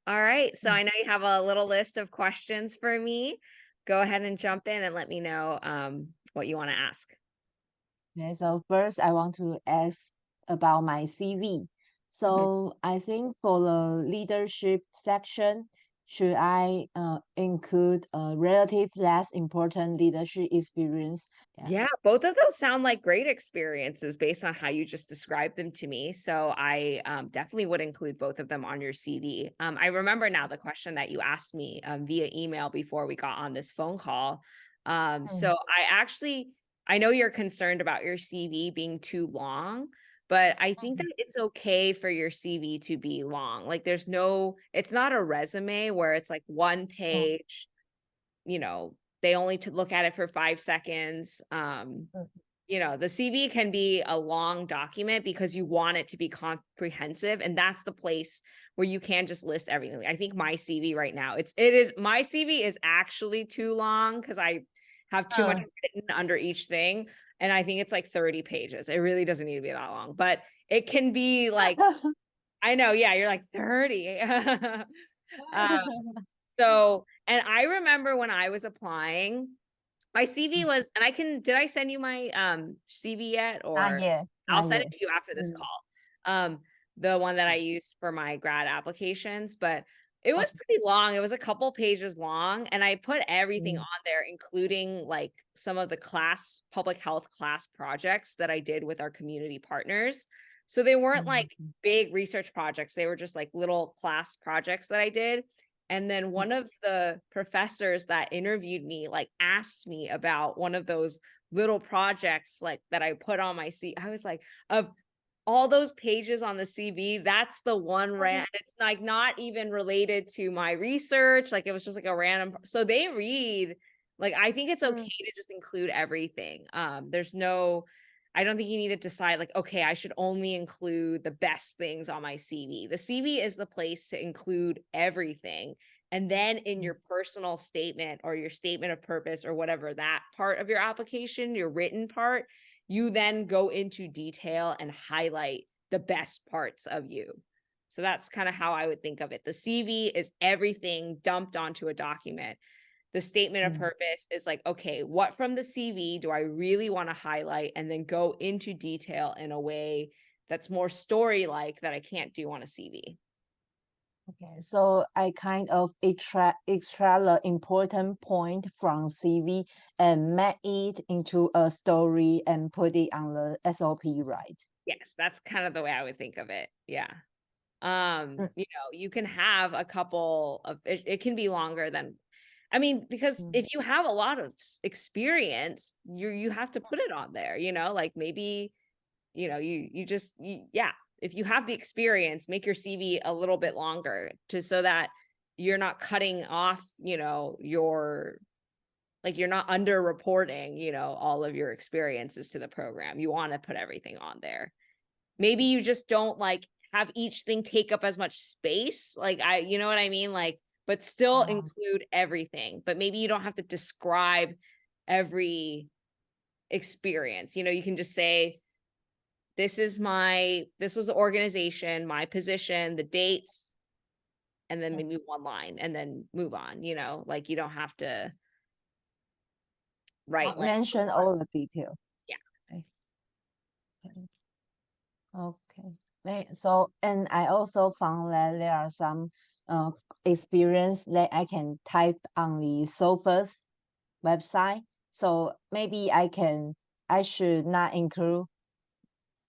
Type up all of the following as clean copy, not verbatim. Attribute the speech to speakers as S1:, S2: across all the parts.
S1: All right. So
S2: Mm.
S1: I know you have a little list of questions for me. Go ahead and jump in and let me know what you want to ask.
S2: Okay, so first I want to ask about my CV.
S1: Mhm.
S2: So I think for the leadership section, should I include a relative less important leadership experience? Yeah.
S1: Yeah, both of those sound like great experiences based on how you just described them to me. So I definitely would include both of them on your CV. I remember now the question that you asked me via email before we got on this phone call. So
S2: Mm.
S1: I know you're concerned about your CV being too long, but I think
S2: Mhm.
S1: that it's okay for your CV to be long. Like it's not a resume where it's like one
S2: Oh,
S1: page, you know, they only to look at it for 5 seconds.
S2: mm,
S1: The CV can be a long document because you want it to be comprehensive, and that's the place where you can just list everything. I think my CV right now, my CV is actually too long because I have too much
S2: uh,
S1: written under each thing, and I think it's like 30 pages. It really doesn't need to be that long, but it can be like, I know, yeah, you're like 30. And I remember when I was applying, my CV was and did I send you my, CV yet?
S2: Not
S1: Or
S2: yet,
S1: I'll
S2: not
S1: send
S2: yet.
S1: it to you after this
S2: Mm.
S1: call. The one that I used for my grad applications, but it was pretty long. It was a couple pages long, and I put everything
S2: Mm.
S1: on there, including, like, some of the public health class projects that I did with our community partners. So they weren't, like,
S2: Mm.
S1: big research projects, they were just, like, little class projects that I did, and then one of the professors that interviewed me, like, asked me about one of those little projects, like, that I put on my I was like, "Of all those pages on the CV, that's the one it's, like, not even related to my research, like, it was just, like, a random so they read like, I think it's
S2: Mm.
S1: okay to just include everything. There's no I don't think you need to decide, like, "Okay, I should only include the best things on my CV." The CV is the place to include everything, and then in
S2: Mm.
S1: your personal statement or your statement of purpose or whatever that part of your application, your written part, you then go into detail and highlight the best parts of you. So that's kind of how I would think of it. The CV is everything dumped onto a document. The statement of
S2: Mm.
S1: purpose is like, okay, what from the CV do I really want to highlight and then go into detail in a way that's more story like that I can't do on a CV.
S2: Okay, so I kind of extract the important point from CV and make it into a story and put it on the SOP, right?
S1: Yes, that's kind of the way I would think of it. Yeah.
S2: Mm.
S1: You can have a couple of it can be longer than I mean, because
S2: Mm.
S1: if you have a lot of experience, you have to put it on there, like maybe, yeah, if you have the experience, make your CV a little bit longer so that you're not cutting off, you're not underreporting, all of your experiences to the program. You want to put everything on there. Maybe you just don't, like, have each thing take up as much space, like, you know what I mean? Like, but still
S2: Uh,
S1: include everything, but maybe you don't have to describe every experience, you can just say, this was the organization, my position, the dates, and then
S2: mm.
S1: maybe one line, and then move on, like, you don't have to write,
S2: Not
S1: like, a
S2: mention
S1: lot.
S2: all the detail.
S1: Yeah.
S2: Okay. Okay. So, and I also found that there are some uh, experience that I can type on the Sophos website. So maybe I should not include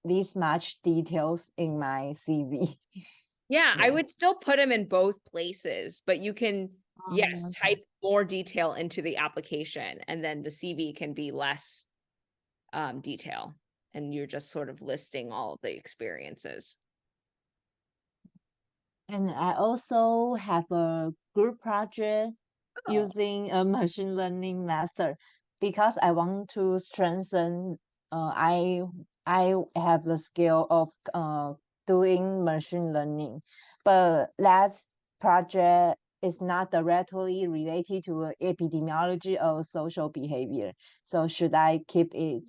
S2: this much details in my CV.
S1: Yeah, I
S2: Yeah.
S1: would still put them in both places, but you can, yes,
S2: Okay.
S1: type more detail into the application, and then the CV can be less, detail, and you're just sort of listing all of the experiences.
S2: And I also have a group project
S1: Oh,
S2: using a machine learning method because I want to strengthen. I have the skill of doing machine learning, but that project is not directly related to epidemiology or social behavior. So should I keep it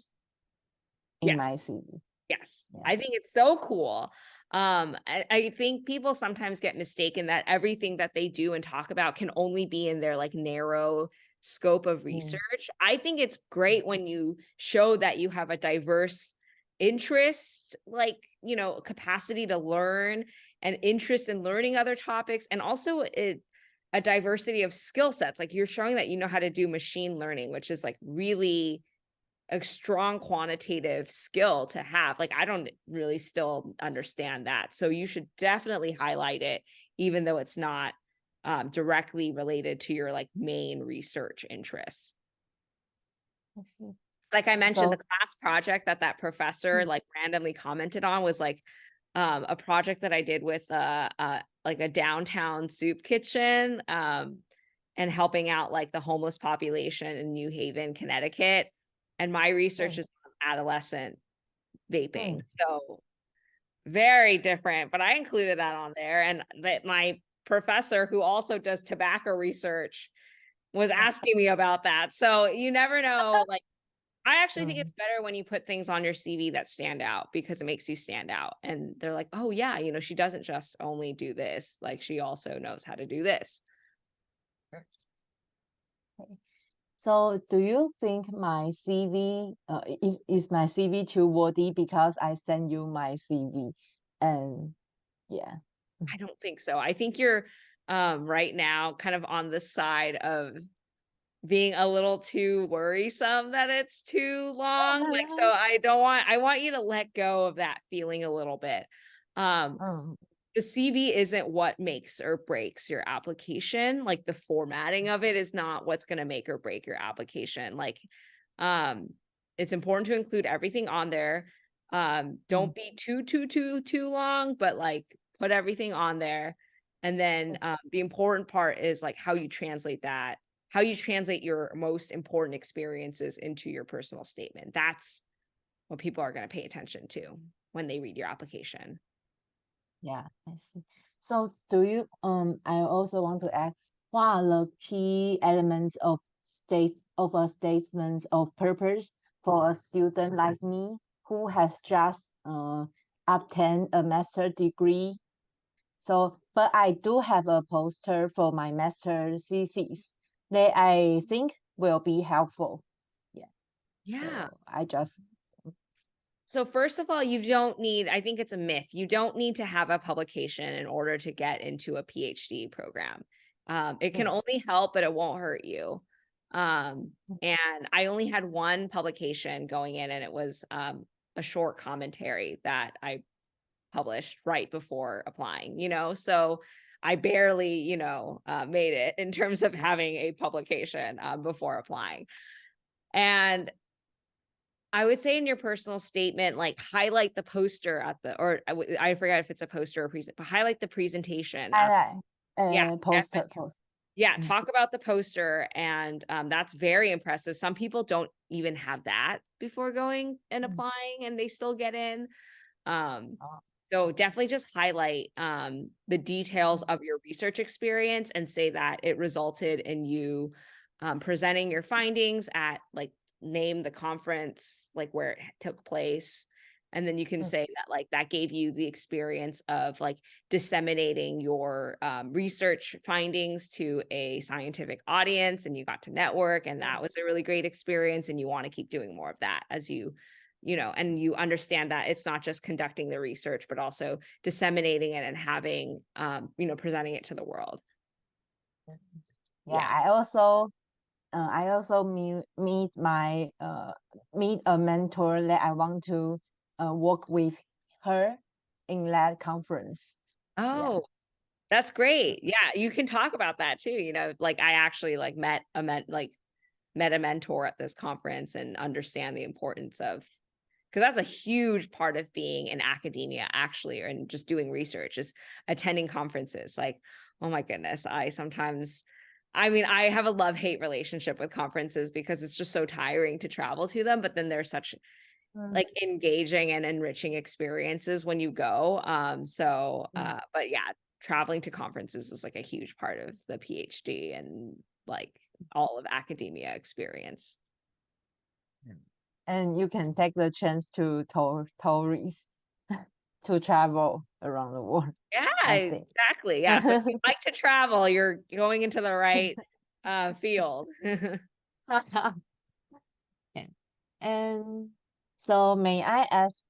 S2: in
S1: yes.
S2: my CV?
S1: Yes,
S2: Yeah.
S1: I think it's so cool. I think people sometimes get mistaken that everything that they do and talk about can only be in their like narrow scope of research. I think it's great when you show that you have a diverse interest, like, capacity to learn and interest in learning other topics, and also a diversity of skill sets. Like you're showing that you know how to do machine learning, which is like really a strong quantitative skill to have. Like, I don't really still understand that. So you should definitely highlight it, even though it's not directly related to your like main research interests.
S2: I see.
S1: Like I mentioned, the
S2: So,
S1: class project that professor like randomly commented on was like a project that I did with like a downtown soup kitchen, and helping out like the homeless population in New Haven, Connecticut. And my research
S2: mm,
S1: is on adolescent vaping.
S2: mm,
S1: So very different, but I included that on there. And that my professor, who also does tobacco research, was asking me about that. So you never know. Like, I actually think it's
S2: mm.
S1: better when you put things on your CV that stand out, because it makes you stand out. And they're like, oh, yeah, she doesn't just only do this, like, she also knows how to do this.
S2: Okay. So, do you think my CV is my CV too wordy because I send you my CV? And yeah.
S1: I don't think so. I think you're right now kind of on the side of being a little too worrisome that it's too long. Like, so I want you to let go of that feeling a little bit. Um,
S2: Um,
S1: the CV isn't what makes or breaks your application. Like, the formatting of it is not what's going to make or break your application. Like, um, it's important to include everything on there. Don't be too long, but like put everything on there. And then the important part is like how you translate that, how you translate your most important experiences into your personal statement. That's what people are going to pay attention to when they read your application.
S2: yeah, I see. So, do you I also want to ask, what are the key elements of a statement of purpose for a student like me who has just obtained a master degree? So, but I do have a poster for my master thesis that I think will be helpful. Yeah.
S1: Yeah.
S2: So I just
S1: So first of all, you don't need, I think it's a myth. You don't need to have a publication in order to get into a PhD program. It can
S2: mm,
S1: only help, but it won't hurt you.
S2: mm,
S1: And I only had one publication going in, and it was a short commentary that I published right before applying, so I barely, made it in terms of having a publication before applying. And I would say in your personal statement, like, highlight the poster at the, or I forget if it's a poster or present, but highlight the presentation.
S2: I like
S1: Yeah,
S2: poster.
S1: yeah,
S2: Mm,
S1: talk about the poster, and that's very impressive. Some people don't even have that before going and
S2: mm,
S1: applying, and they still get in. Um,
S2: oh,
S1: so definitely just highlight the details
S2: mm,
S1: of your research experience and say that it resulted in you presenting your findings at, like, name the conference, like where it took place. And then you can
S2: mm,
S1: say that like that gave you the experience of like disseminating your research findings to a scientific audience, and you got to network, and that was a really great experience, and you want to keep doing more of that as and you understand that it's not just conducting the research, but also disseminating it and having, presenting it to the world.
S2: mm. Yeah,
S1: Yeah.
S2: I also meet a mentor that I want to work with her in that conference. Yeah.
S1: Oh, that's great. Yeah, you can talk about that too, like I actually like met a mentor at this conference and understand the importance of, because that's a huge part of being in academia actually, and just doing research, is attending conferences. Like, oh my goodness, I mean, I have a love-hate relationship with conferences because it's just so tiring to travel to them, but then there's such
S2: Mm,
S1: like engaging and enriching experiences when you go.
S2: mm,
S1: But yeah, traveling to conferences is like a huge part of the PhD and like all of academia experience.
S2: mm. And you can take the chance to tourist. to travel around the world,
S1: Yeah,
S2: I think.
S1: exactly. Yeah. So if you like to travel, you're going into the right field.
S2: Yeah. And so may I ask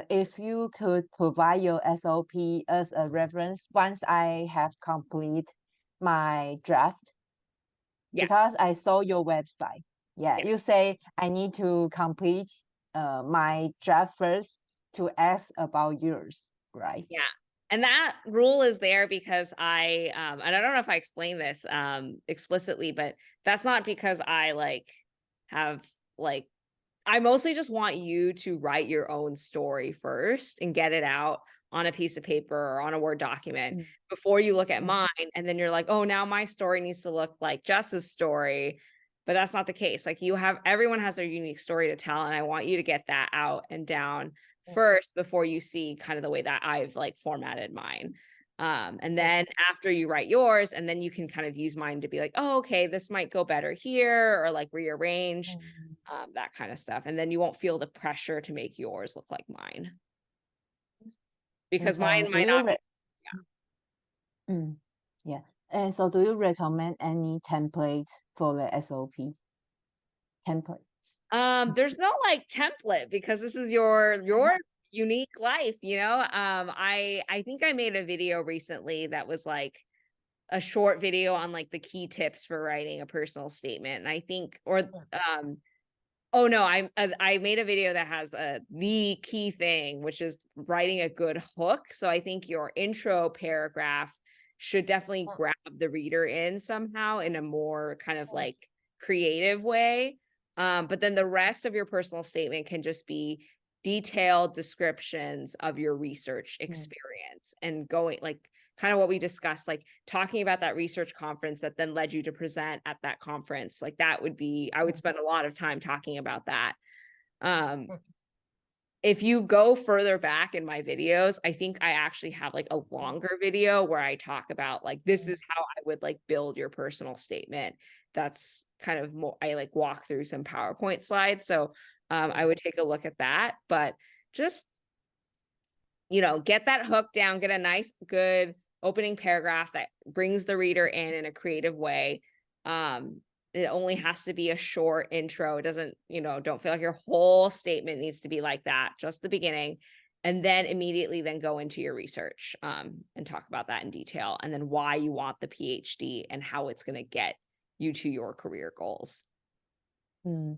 S2: if you could provide your SOP as a reference once I have complete my draft?
S1: Yes.
S2: Because I saw your website. Yeah,
S1: Yeah.
S2: you say I need to complete my draft first to ask about yours, right?
S1: Yeah. And that rule is there because and I don't know if I explained this explicitly, but that's not because I like have like I mostly just want you to write your own story first and get it out on a piece of paper or on a Word document
S2: Mm,
S1: before you look at
S2: mm,
S1: mine. And then you're like, oh, now my story needs to look like Jess's story. But that's not the case. Like everyone has their unique story to tell. And I want you to get that out and down
S2: mm,
S1: first before you see kind of the way that I've like formatted mine. And
S2: mm,
S1: then after you write yours, and then you can kind of use mine to be like, oh, okay, this might go better here, or like rearrange
S2: mm.
S1: that kind of stuff. And then you won't feel the pressure to make yours look like mine
S2: And
S1: because
S2: so
S1: mine
S2: do
S1: might
S2: you
S1: not be.
S2: yeah. And so do you recommend any template for the SOP template?
S1: There's no like template because this is your unique life, you know. I think I made a video recently that was like a short video on like the key tips for writing a personal statement. And I think, or oh no, I made a video that has the key thing, which is writing a good hook. So I think your intro paragraph should definitely grab the reader in somehow in a more kind of like creative way. But then the rest of your personal statement can just be detailed descriptions of your research
S2: Mm,
S1: experience and going like kind of what we discussed, like talking about that research conference that then led you to present at that conference. Like that would be, I would
S2: mm,
S1: spend a lot of time talking about that. Um,
S2: mm,
S1: if you go further back in my videos, I think I actually have like a longer video where I talk about like, this
S2: mm,
S1: is how I would like build your personal statement. That's kind of more, I like walk through some PowerPoint slides. So I would take a look at that, but just get that hook down, get a nice, good opening paragraph that brings the reader in a creative way. It only has to be a short intro. It doesn't, don't feel like your whole statement needs to be like that, just the beginning. And then immediately then go into your research and talk about that in detail. And then why you want the PhD and how it's going to get you to your career goals.
S2: mm.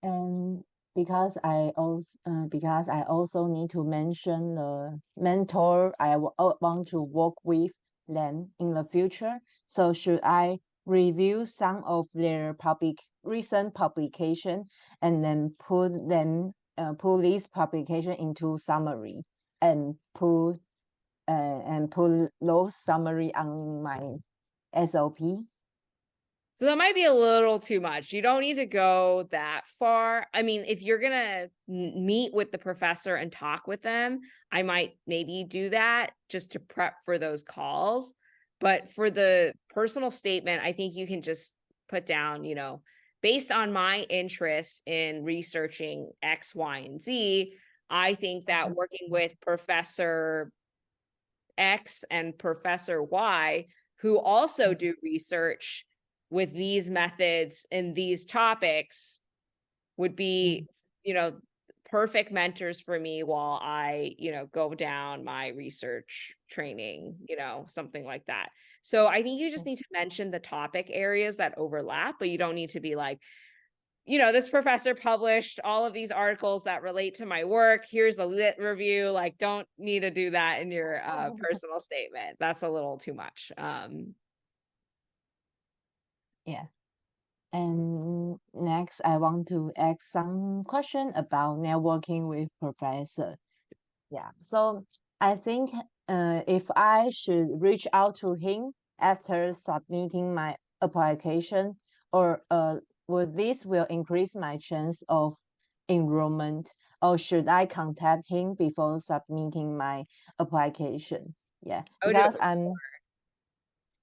S2: And because I also need to mention the mentor want to work with them in the future. So should I review some of their recent publication and then put this publication into summary and put those summary on my SOP?
S1: So that might be a little too much. You don't need to go that far. I mean, if you're going to meet with the professor and talk with them, I might maybe do that just to prep for those calls. But for the personal statement, I think you can just put down, based on my interest in researching X, Y, and Z, I think that working with Professor X and Professor Y, who also do research with these methods and these topics, would be, perfect mentors for me while I, go down my research training, something like that. So I think you just need to mention the topic areas that overlap, but you don't need to be like, this professor published all of these articles that relate to my work. Here's a lit review. Like, don't need to do that in your personal statement. That's a little too much.
S2: Yeah. And next, I want to ask some question about networking with professor. Yeah. So I think if I should reach out to him after submitting my application, or would this will increase my chance of enrollment, or should I contact him before submitting my application? Yeah,
S1: I would do it.
S2: because I'm.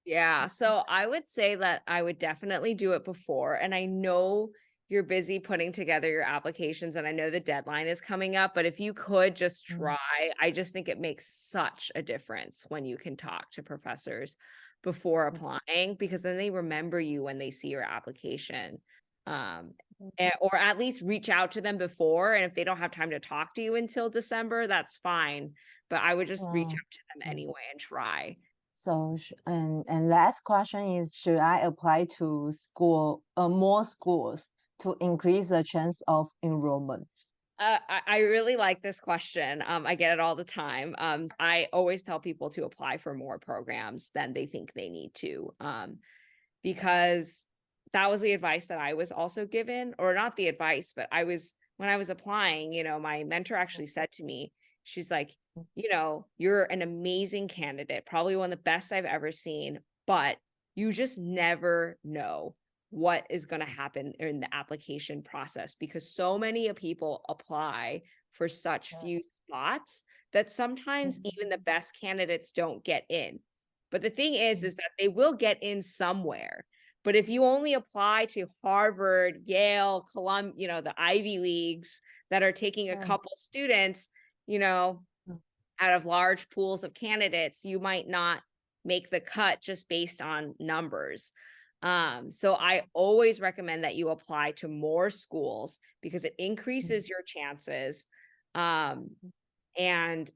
S1: Yeah. So I would say that I would definitely do it before. And I know you're busy putting together your applications, and I know the deadline is coming up, but if you could just try, I just think it makes such a difference when you can talk to professors before applying, because then they remember you when they see your application. Or at least reach out to them before, and if they don't have time to talk to you until December, that's fine. But I would just reach
S2: Oh,
S1: out to them anyway and try.
S2: so and last question is, should I apply to more schools to increase the chance of enrollment?
S1: I really like this question. I get it all the time. I always tell people to apply for more programs than they think they need to, because that was the advice that I was also given, or not the advice, but when I was applying, my mentor actually said to me, she's like, you're an amazing candidate, probably one of the best I've ever seen, but you just never know what is going to happen in the application process, because so many people apply for such few spots that sometimes even the best candidates don't get in. But the thing is that they will get in somewhere. But if you only apply to Harvard, Yale, Columbia, the Ivy Leagues that are taking a couple students, out of large pools of candidates, you might not make the cut just based on numbers. So I always recommend that you apply to more schools, because it increases your chances. And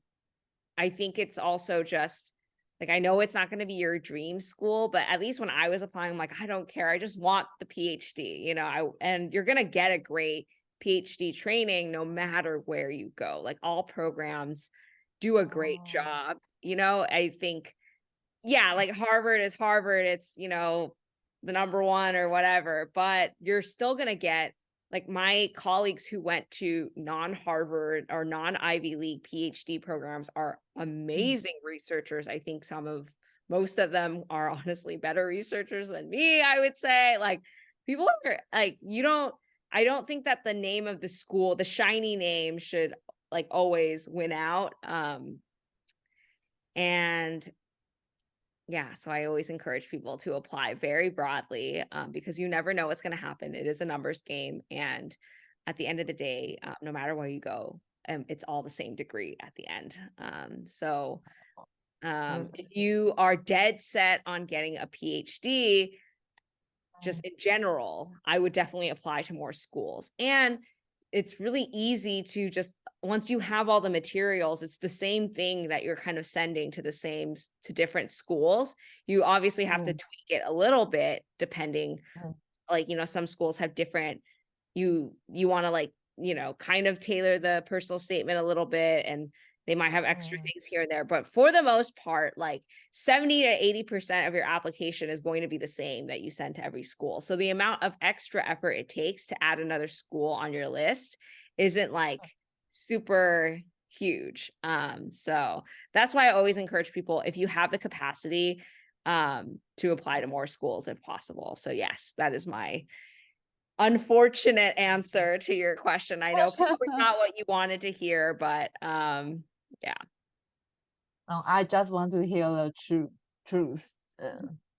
S1: I think it's also just like, I know it's not going to be your dream school, but at least when I was applying, I'm like, I don't care. I just want the PhD, and you're going to get a great PhD training no matter where you go. Like, all programs do a great job. I think, yeah, like Harvard is Harvard. It's, the number one or whatever, but you're still going to get, like, my colleagues who went to non-Harvard or non-Ivy League PhD programs are amazing researchers. I think most of them are honestly better researchers than me, I would say. Like, people are like, I don't think that the name of the school, the shiny name, should like always win out. And yeah, so I always encourage people to apply very broadly, because you never know what's going to happen. It is a numbers game. And at the end of the day, no matter where you go, it's all the same degree at the end. If you are dead set on getting a PhD, just in general, I would definitely apply to more schools. And it's really easy to just, once you have all the materials, it's the same thing that you're kind of sending to different schools. You obviously have to tweak it a little bit depending, like, some schools have different, you want to, like, kind of tailor the personal statement a little bit, and they might have extra things here and there, but for the most part, like 70 to 80% of your application is going to be the same that you send to every school. So the amount of extra effort it takes to add another school on your list isn't like super huge. So that's why I always encourage people, if you have the capacity, to apply to more schools if possible. So yes, that is my unfortunate answer to your question. I know probably not what you wanted to hear, but yeah.
S2: No, I just want to hear the truth.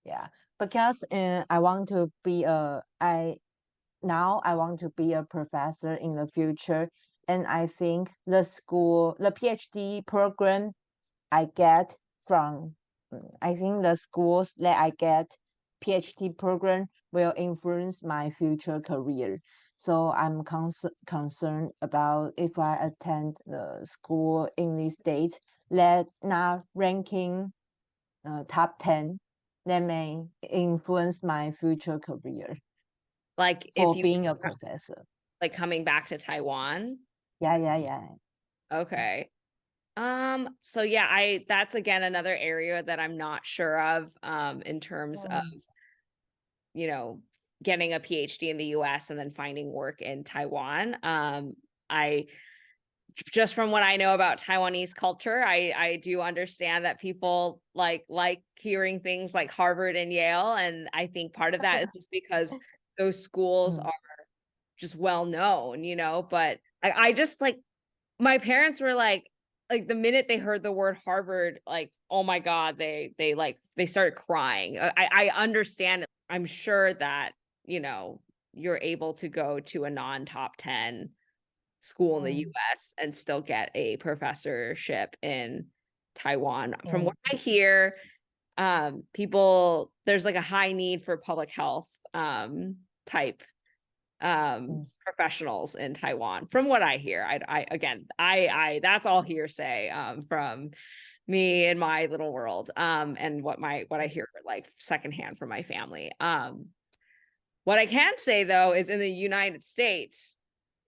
S2: Yeah, because I want to be I want to be a professor in the future, and I think the PhD program I get from, I think the schools that I get PhD program will influence my future career. So I'm concerned about if I attend the school in this state that not ranking top 10, that may influence my future career
S1: Like,
S2: for
S1: if you
S2: being a professor.
S1: like coming back to Taiwan.
S2: Yeah.
S1: Okay. So yeah, that's again another area that I'm not sure of, in terms of, you know, getting a PhD in the US and then finding work in Taiwan. I just from what I know about Taiwanese culture, I do understand that people like hearing things like Harvard and Yale, and I think part of that is just because those schools are just well known, but I just, like, my parents were like the minute they heard the word Harvard, like, oh my God, they started crying. I understand it. I'm sure that, you're able to go to a non-top 10 school in the US and still get a professorship in Taiwan. From what I hear, there's like a high need for public health type professionals in Taiwan. From what I hear, I that's all hearsay from me in my little world, and what I hear like secondhand from my family. What I can say though is in the United States,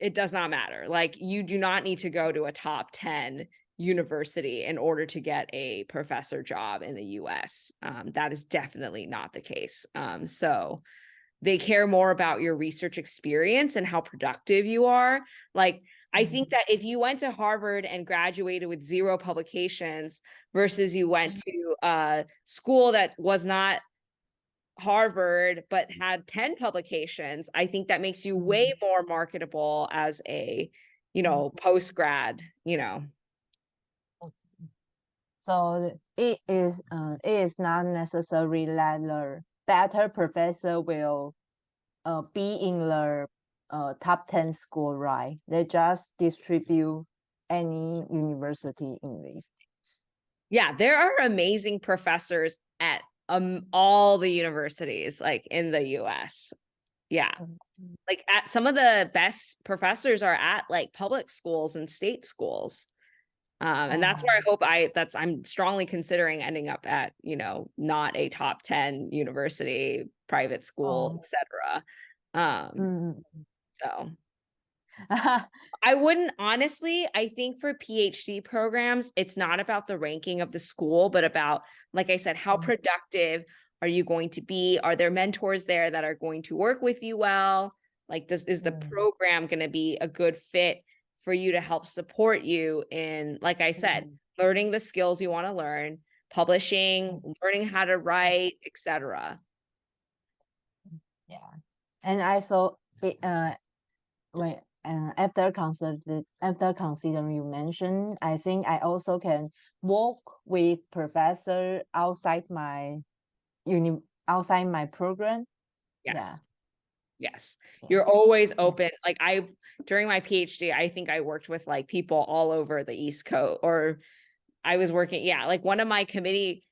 S1: it does not matter. Like you do not need to go to a top 10 university in order to get a professor job in the US. That is definitely not the case. So they care more about your research experience and how productive you are. Like, I think that if you went to Harvard and graduated with 0 publications versus you went to a school that was not Harvard but had 10 publications, I think that makes you way more marketable as a, post grad,
S2: So it is not necessary that the better professor will be in the top 10 school, right? They just distribute any university in these states.
S1: Yeah, there are amazing professors at all the universities like in the US. Yeah. Like at some of the best professors are at like public schools and state schools. And that's where I hope I'm strongly considering ending up at, not a top 10 university, private school, etc. So I wouldn't honestly, I think for PhD programs, it's not about the ranking of the school, but about, like I said, how productive are you going to be? Are there mentors there that are going to work with you well? Like, is the program going to be a good fit for you to help support you in, like I said, learning the skills you want to learn, publishing, learning how to write, etc.
S2: Yeah, and I saw after considering you mentioned, I think I also can work with professor outside my program.
S1: Yes.
S2: Yeah.
S1: Yes. You're always open. Like during my PhD, I think I worked with like people all over the East Coast, or I was working, like one of my committee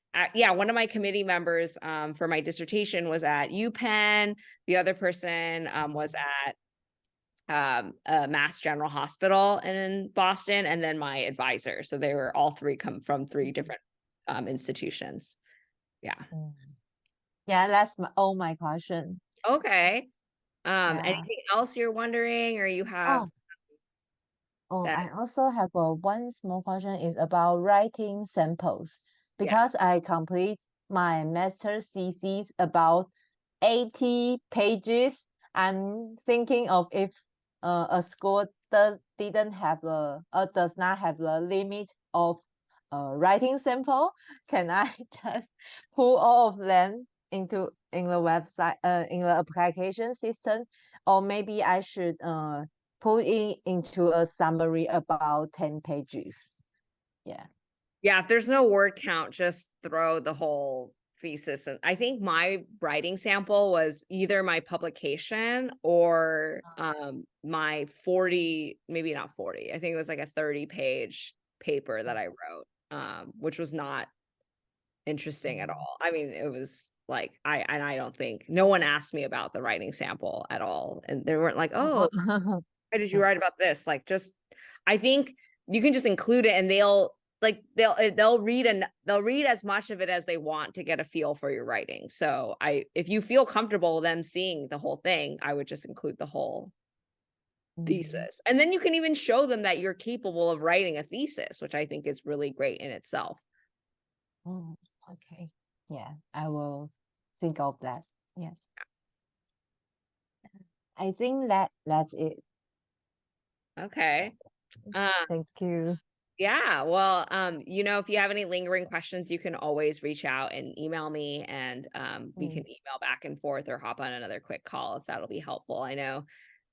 S1: members for my dissertation was at UPenn. The other person was at Mass General Hospital in Boston, and then my advisor. So they were all three come from 3 different institutions. Yeah.
S2: Yeah, that's all my question.
S1: Okay. Anything else you're wondering, or you have?
S2: I also have one small question is about writing samples, because I complete my master's thesis about 80 pages. I'm thinking of if a school does not have the limit of writing sample, can I just pull all of them in the website in the application system, or maybe I should put it into a summary about 10 pages? Yeah.
S1: Yeah, if there's no word count, just throw the whole thesis. And I think my writing sample was either my publication or my 40, maybe not 40. I think it was like a 30-page paper that I wrote, which was not interesting at all. I mean, it was like I don't think no one asked me about the writing sample at all. And they weren't like, oh, why did you write about this? Like, just I think you can just include it, and they'll read as much of it as they want to get a feel for your writing. So if you feel comfortable them seeing the whole thing, I would just include the whole thesis. And then you can even show them that you're capable of writing a thesis, which I think is really great in itself.
S2: Oh, okay. Yeah, I will think of that. Yes. I think that's it.
S1: Okay.
S2: Thank you.
S1: Yeah, well, if you have any lingering questions, you can always reach out and email me, and we can email back and forth or hop on another quick call if that'll be helpful. I know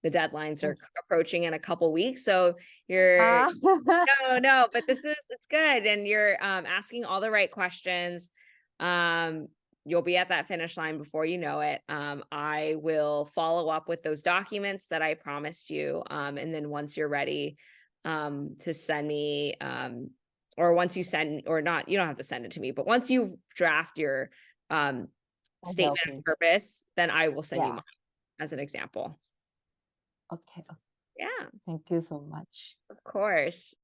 S1: the deadlines are approaching in a couple weeks, so you're no, but it's good, and you're asking all the right questions. you'll be at that finish line before you know it. I will follow up with those documents that I promised you. And then once you're ready, to send me, or once you send, or not, you don't have to send it to me, but once you draft your statement
S2: Okay.
S1: of purpose, then I will send you
S2: Yeah.
S1: mine as an example.
S2: Okay.
S1: Yeah,
S2: Thank you so much.
S1: of course.